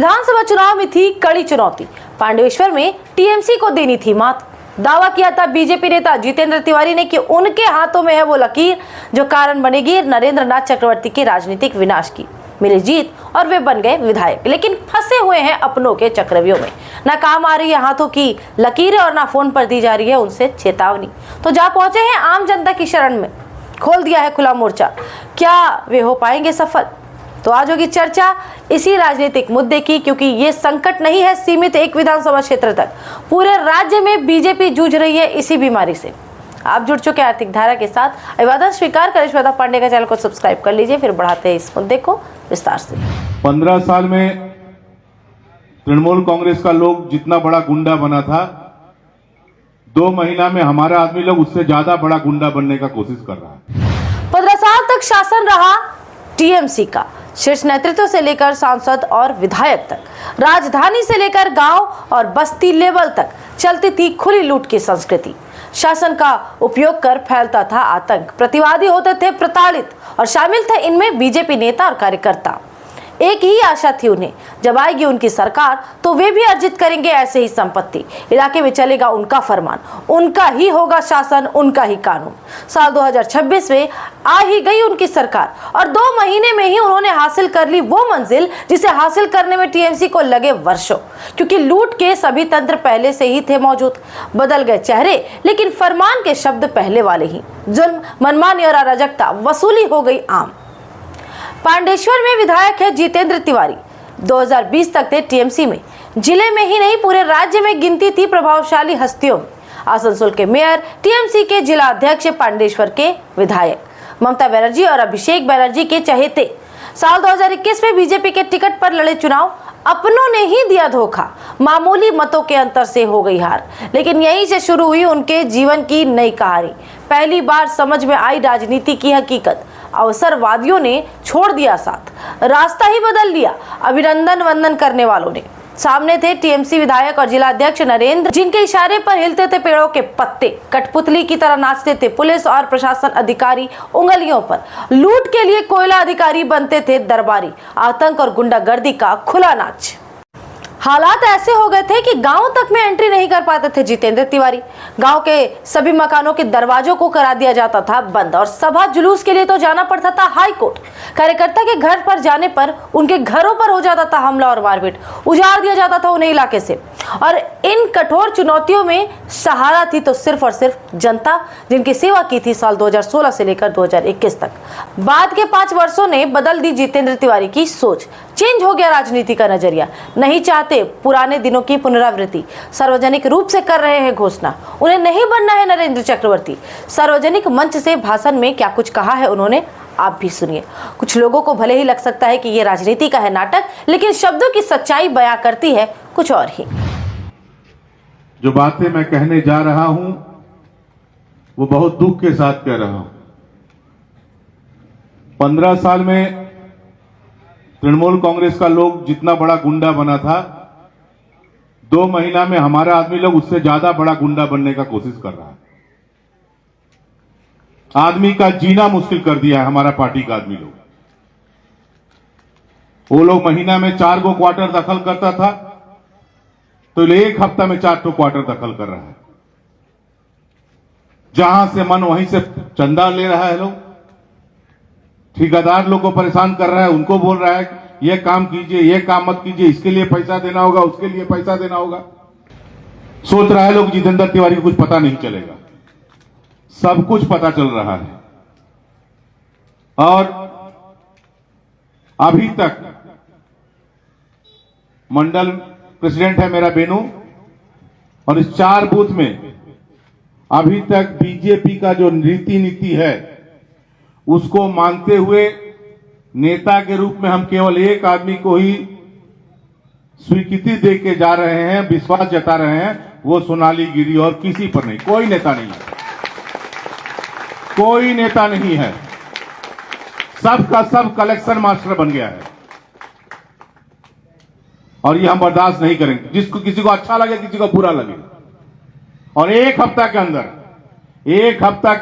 विधानसभा चुनाव में थी कड़ी चुनौती। पांडेश्वर में टीएमसी को देनी थी मात। दावा किया था बीजेपी नेता जितेंद्र तिवारी ने कि उनके हाथों में है वो लकीर जो कारण बनेगी नरेंद्र नाथ चक्रवर्ती के राजनीतिक विनाश की। मिली जीत और वे बन गए विधायक, लेकिन फंसे हुए हैं अपनों के चक्रव्यूह में। ना काम आ रही है हाथों की लकीरें और ना फोन पर दी जा रही है उनसे चेतावनी। तो जा पहुंचे हैं आम जनता की शरण में, खोल दिया है खुला मोर्चा। क्या वे हो पाएंगे सफल? तो आज होगी चर्चा इसी राजनीतिक मुद्दे की, क्योंकि ये संकट नहीं है सीमित एक विधानसभा क्षेत्र तक। पूरे राज्य में बीजेपी जूझ रही है इसी बीमारी से। आप जुड़ चुके आर्थिक धारा के साथ। अभिवादन स्वीकार कर श्वेता पांडे का चैनल को सब्सक्राइब कर लीजिए, फिर बढ़ाते हैं इस मुद्दे को विस्तार से। 15 साल में तृणमूल कांग्रेस का लोग जितना बड़ा गुंडा बना था, 2 महीना में हमारा आदमी लोग उससे ज्यादा बड़ा गुंडा बनने का कोशिश कर रहा है। 15 साल तक शासन रहा टीएमसी का, शीर्ष नेतृत्व से लेकर सांसद और विधायक तक, राजधानी से लेकर गांव और बस्ती लेवल तक चलती थी खुली लूट की संस्कृति। शासन का उपयोग कर फैलता था आतंक, प्रतिवादी होते थे प्रताड़ित और शामिल थे इनमें बीजेपी नेता और कार्यकर्ता। एक ही आशा थी उन्हें, जब आएगी उनकी सरकार तो वे भी अर्जित करेंगे ऐसे ही संपत्ति। इलाके में चलेगा उनका फरमान, उनका ही होगा शासन, उनका ही कानून। साल 2026 में आ ही गई उनकी सरकार और 2 महीने में ही उन्होंने हासिल कर ली वो मंजिल जिसे हासिल करने में टीएमसी को लगे वर्षों, क्योंकि लूट के सभी तंत्र पहले से ही थे मौजूद। बदल गए चेहरे लेकिन फरमान के शब्द पहले वाले ही। जुल्म, मनमानी और अराजकता, वसूली हो गई आम। पांडेश्वर में विधायक है जितेंद्र तिवारी। 2020 तक थे टीएमसी में। जिले में ही नहीं पूरे राज्य में गिनती थी प्रभावशाली हस्तियों में। आसनसोल के मेयर, टीएमसी के जिला अध्यक्ष, पांडेश्वर के विधायक, ममता बनर्जी और अभिषेक बनर्जी के चहेते। साल 2021 में बीजेपी के टिकट पर लड़े चुनाव, अपनों ने ही दिया धोखा। मामूली मतों के अंतर से हो गई हार, लेकिन यहीं से शुरू हुई उनके जीवन की नई कहानी। पहली बार समझ में आई राजनीति की हकीकत। अवसरवादियों ने छोड़ दिया साथ, रास्ता ही बदल लिया अभिनंदन वंदन करने वालों ने। सामने थे टीएमसी विधायक और जिला अध्यक्ष नरेंद्र, जिनके इशारे पर हिलते थे पेड़ों के पत्ते, कठपुतली की तरह नाचते थे पुलिस और प्रशासन अधिकारी उंगलियों पर। लूट के लिए कोयला अधिकारी बनते थे दरबारी। आतंक और गुंडागर्दी का खुला नाच। हालात ऐसे हो गए थे कि गांव तक में एंट्री नहीं कर पाते थे जितेंद्र तिवारी। गांव के सभी मकानों के दरवाजों को करा दिया जाता था बंद और सभा जुलूस के लिए तो जाना पड़ता था हाई कोर्ट। कार्यकर्ता के घर पर जाने पर उनके घरों पर हो जाता था हमला और मारपीट, उजाड़ दिया जाता था उन्हें इलाके से। और इन कठोर चुनौतियों में सहारा थी तो सिर्फ और सिर्फ जनता, जिनकी सेवा की थी साल 2016 से लेकर 2021 तक। बाद के 5 वर्षों ने बदल दी जितेंद्र तिवारी की सोच। चेंज हो गया राजनीति का नजरिया। नहीं चाहते पुराने दिनों की पुनरावृत्ति। सार्वजनिक रूप से कर रहे हैं घोषणा, उन्हें नहीं बनना है नरेंद्र चक्रवर्ती। सार्वजनिक मंच से भाषण में क्या कुछ कहा है उन्होंने, आप भी सुनिए। कुछ लोगों को भले ही लग सकता है कि ये राजनीति का है नाटक, लेकिन शब्दों की सच्चाई बयां करती है कुछ और ही। जो बातें मैं कहने जा रहा हूं वो बहुत दुख के साथ कह रहा हूं। 15 साल में तृणमूल कांग्रेस का लोग जितना बड़ा गुंडा बना था, 2 महीना में हमारा आदमी लोग उससे ज्यादा बड़ा गुंडा बनने का कोशिश कर रहा है। आदमी का जीना मुश्किल कर दिया है हमारा पार्टी का आदमी लोग। वो लोग महीना में 4 गो क्वार्टर दखल करता था, तो 1 हफ्ता में 4 क्वार्टर दखल कर रहा है। जहां से मन वहीं से चंदा ले रहा है लोग। ठेकेदार लोग को परेशान कर रहा है, उनको बोल रहा है ये काम कीजिए, ये काम मत कीजिए, इसके लिए पैसा देना होगा, उसके लिए पैसा देना होगा। सोच रहा है लोग जितेंद्र तिवारी को कुछ पता नहीं चलेगा। सब कुछ पता चल रहा है। और अभी तक मंडल प्रेसिडेंट है मेरा बेनू, और इस 4 बूथ में अभी तक बीजेपी का जो नीति है उसको मानते हुए नेता के रूप में हम केवल एक आदमी को ही स्वीकृति दे के जा रहे हैं, विश्वास जता रहे हैं, वो सोनाली गिरी, और किसी पर नहीं। कोई नेता नहीं है, कोई नेता नहीं है। सबका सब कलेक्शन मास्टर बन गया है और ये हम बर्दाश्त नहीं करेंगे। जिसको किसी को अच्छा लगे, किसी को बुरा लगे। और 1 हफ्ता के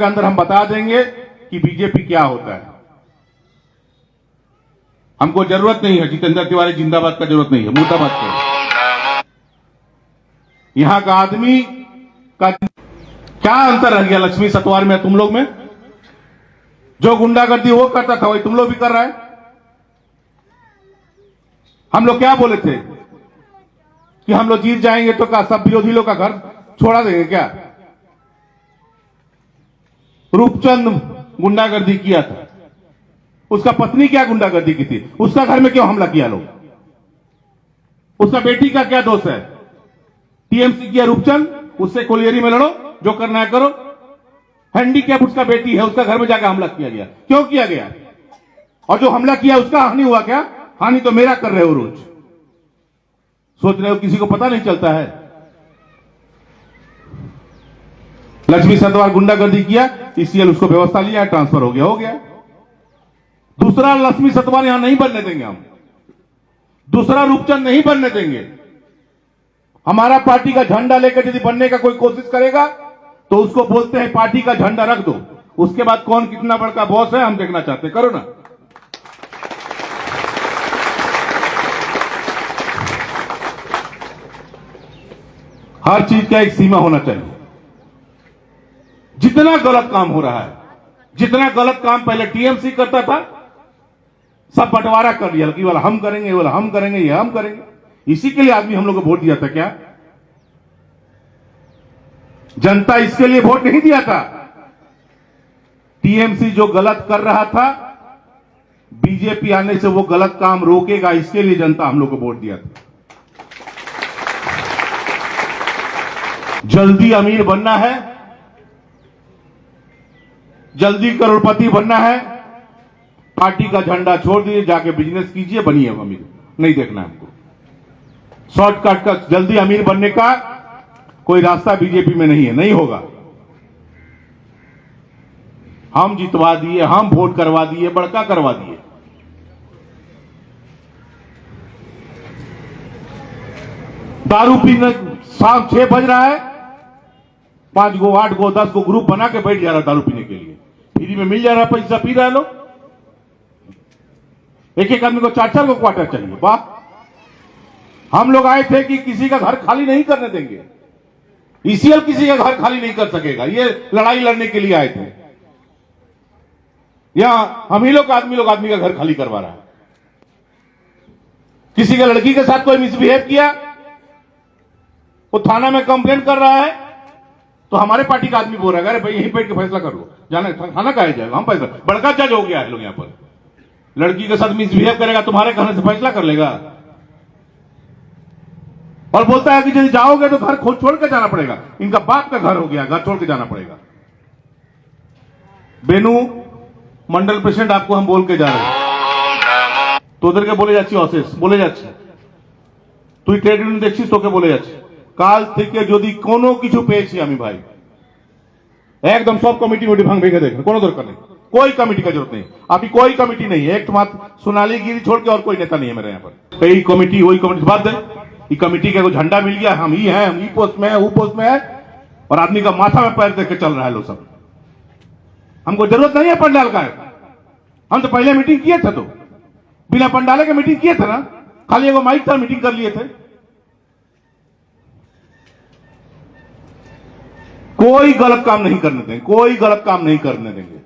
अंदर हम बता देंगे कि बीजेपी क्या होता है। हमको जरूरत नहीं है जितेंद्र तिवारी जिंदाबाद का, जरूरत नहीं है, मुर्दाबाद का। यहां का आदमी का क्या अंतर रह गया लक्ष्मी सतवार में तुम लोग में? जो गुंडागर्दी वो करता था वही तुम लोग भी कर रहे हैं। हम लोग क्या बोले थे कि हम लोग जीत जाएंगे तो क्या सब विरोधी लोग का घर छोड़ा देंगे क्या? रूपचंद गुंडागर्दी किया था, उसका पत्नी क्या गुंडागर्दी की थी, उसका घर में क्यों हमला किया लोग? उसका बेटी का क्या दोष है? टीएमसी किया रूपचंद, उससे कोलियरी में लड़ो, जो करना है करो। हैंडीकैप उसका बेटी है, उसका घर में जाकर हमला किया गया, क्यों किया गया? और जो हमला किया उसका हानि हुआ क्या? हानि तो मेरा कर रहे हो रोज। सोच रहे हो किसी को पता नहीं चलता है? लक्ष्मी सतवार गुंडागर्दी किया, इसलिए उसको व्यवस्था लिया, ट्रांसफर हो गया। दूसरा लक्ष्मी सतवार यहां नहीं बनने देंगे हम, दूसरा रूपचंद नहीं बनने देंगे। हमारा पार्टी का झंडा लेकर यदि बनने का कोई कोशिश करेगा तो उसको बोलते हैं पार्टी का झंडा रख दो, उसके बाद कौन कितना बड़का बॉस है हम देखना चाहते हैं, करो ना। हर चीज का एक सीमा होना चाहिए। जितना गलत काम हो रहा है, जितना गलत काम पहले टीएमसी करता था, सब बंटवारा कर लिया कि वाला हम करेंगे, ये वाला हम करेंगे, ये हम करेंगे। इसी के लिए आदमी हम लोग को वोट दिया था क्या? जनता इसके लिए वोट नहीं दिया था। टीएमसी जो गलत कर रहा था, बीजेपी आने से वो गलत काम रोकेगा, इसके लिए जनता हम लोग को वोट दिया था। जल्दी अमीर बनना है, जल्दी करोड़पति बनना है, पार्टी का झंडा छोड़ दीजिए, जाके बिजनेस कीजिए, बनिए अमीर, नहीं देखना हमको। शॉर्टकट का जल्दी अमीर बनने का कोई रास्ता बीजेपी में नहीं है, नहीं होगा। हम जितवा दिए, हम वोट करवा दिए, बड़का करवा दिए। दारू पीने शाम 6 बज रहा है, 5 गो 8 गो 10 गो ग्रुप बना के बैठ जा रहा है दारू पीने के लिए, फ्री में मिल जा रहा है, पैसा पी रहा है लोग। एक एक आदमी को 4-4 गो क्वार्टर चाहिए। वाह, हम लोग आए थे कि किसी का घर खाली नहीं करने देंगे, ईसीएल किसी का घर खाली नहीं कर सकेगा, ये लड़ाई लड़ने के लिए आए थे। यहां हम ही लोग आदमी का घर खाली करवा रहा है। किसी का लड़की के साथ कोई मिसबिहेव किया, वो थाना में कंप्लेंट कर रहा है, तो हमारे पार्टी का आदमी बोल रहा है अरे भाई यहीं बैठ के फैसला कर लो, जाना थाना कहा जाएगा, हम फैसला। बड़का जज हो गया है लोग यहां पर, लड़की के साथ मिसबिहेव करेगा तुम्हारे कहने से फैसला कर लेगा, और बोलता है कि यदि जाओगे तो घर खोल छोड़ के जाना पड़ेगा। इनका बाप का घर हो गया, घर छोड़ के जाना पड़ेगा। बेनू मंडल प्रेसिडेंट आपको हम बोल के जा रहे हैं, तो उधर के बोले যাচ্ছি অশেষ বলে যাচ্ছে, তুই ট্রেড ইউনিয়ন দেখছিস, তোকে বলে যাচ্ছে কাল থেকে যদি কোনো কিছু পেয়েছি আমি भाई एकदम सब कमिटी वोटी भांग भेगे देख, कोनो दरकार नहीं, कोई कमिटी का जरूरत नहीं। अभी कोई कमिटी नहीं है, एक मात्र सोनाली गिरी छोड़ के और कोई नेता नहीं है मेरे यहाँ पर। यही कमिटी वही कमिटी बात दे, ये कमिटी का झंडा मिल गया, हम ही हैं, हम ही पोस्ट में है, वो पोस्ट में है, और आदमी का माथा में पैर देख के चल रहा है लोग सब। हमको जरूरत नहीं है पंडाल का, हम तो पहले मीटिंग किए थे, तो बिना पंडाले के मीटिंग किए थे ना, खाली एगो माइक था, मीटिंग कर लिए थे। कोई गलत काम नहीं करने देंगे, कोई गलत काम नहीं करने देंगे।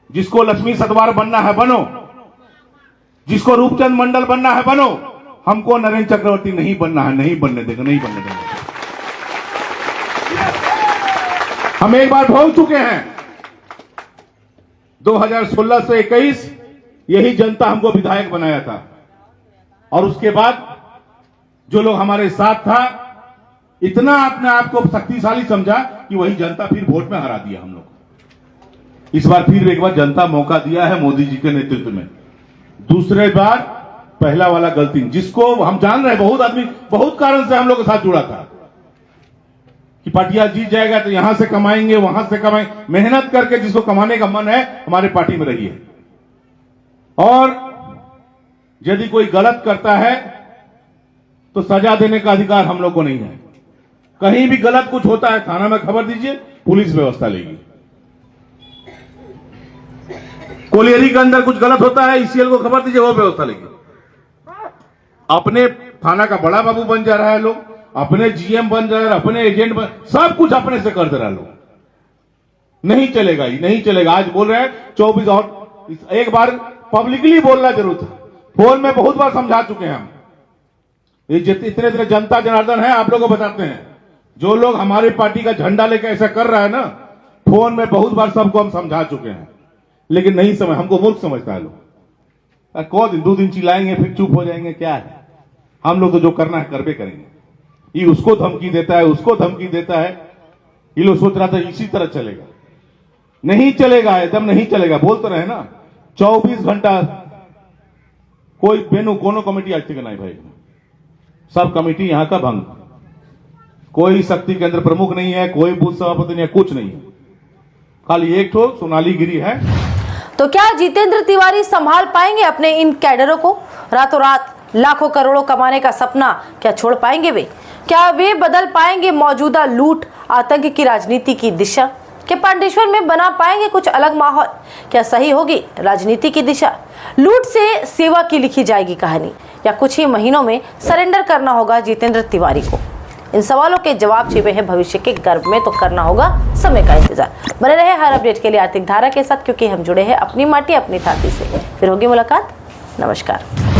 जिसको लक्ष्मी सतवार बनना है बनो, जिसको रूपचंद मंडल बनना है बनो, हमको नरेंद्र चक्रवर्ती नहीं बनना है, नहीं बनने देंगे, नहीं बनने देंगे। हम एक बार भोग चुके हैं, 2016 से 21 यही जनता हमको विधायक बनाया था, और उसके बाद जो लोग हमारे साथ था, इतना अपने आप को शक्तिशाली समझा कि वही जनता फिर वोट में हरा दिया हम लोग। इस बार फिर एक बार जनता मौका दिया है मोदी जी के नेतृत्व में। दूसरे बार पहला वाला गलती, जिसको हम जान रहे हैं, बहुत आदमी बहुत कारण से हम लोग के साथ जुड़ा था कि पार्टियां जीत जाएगा तो यहां से कमाएंगे, वहां से कमाएंगे, मेहनत करके जिसको कमाने का मन है हमारे पार्टी में रहिए। और यदि कोई गलत करता है तो सजा देने का अधिकार हम लोग को नहीं है। कहीं भी गलत कुछ होता है, थाना में खबर दीजिए, पुलिस व्यवस्था लेगी। कोलियरी के अंदर कुछ गलत होता है, ईसीएल को खबर दीजिए, वो व्यवस्था लेगी। अपने थाना का बड़ा बाबू बन जा रहा है लोग, अपने जीएम बन जा रहा है, अपने एजेंट बन, सब कुछ अपने से कर दे रहा है लोग। नहीं चलेगा, ही नहीं चलेगा। आज बोल रहे हैं 24 और एक बार पब्लिकली बोलना जरूर था। फोन में बहुत बार समझा चुके हैं हम। ये इतने इतने जनता जनार्दन है, आप लोगों को बताते हैं। जो लोग हमारी पार्टी का झंडा लेकर ऐसा कर रहा है ना, फोन में बहुत बार सबको हम समझा चुके हैं, लेकिन नहीं समझ, हमको मूर्ख समझता है लोग। कौ दिन 2 दिन चिल्लाएंगे फिर चुप हो जाएंगे, क्या है? हम लोग तो जो करना है करबे करेंगे। ये उसको धमकी देता है, उसको धमकी देता है। ये लोग सोच रहा था इसी तरह चलेगा, नहीं चलेगा, एकदम नहीं चलेगा। बोल तो रहे ना 24 घंटा कोई बेनू कोनो कमेटी आज तक नहीं भाई, सब कमेटी यहां का भंग। कोई शक्ति केंद्र प्रमुख नहीं है, कोई बूथ सभापति नहीं है, कुछ नहीं है, खाली एक ठो सोनाली गिरी है। तो क्या जितेंद्र तिवारी संभाल पाएंगे अपने इन कैडरों को? रातों रात लाखों करोड़ों कमाने का सपना क्या छोड़ पाएंगे वे? क्या वे बदल पाएंगे मौजूदा लूट आतंक की राजनीति की दिशा? क्या पांडेश्वर में बना पाएंगे कुछ अलग माहौल? क्या सही होगी राजनीति की दिशा? लूट से सेवा की लिखी जाएगी कहानी, या कुछ ही महीनों में सरेंडर करना होगा जितेंद्र तिवारी को? इन सवालों के जवाब छिपे हैं भविष्य के गर्भ में, तो करना होगा समय का इंतजार। बने रहे हर अपडेट के लिए आर्थिक धारा के साथ, क्योंकि हम जुड़े हैं अपनी माटी अपनी धरती से। फिर होगी मुलाकात। नमस्कार।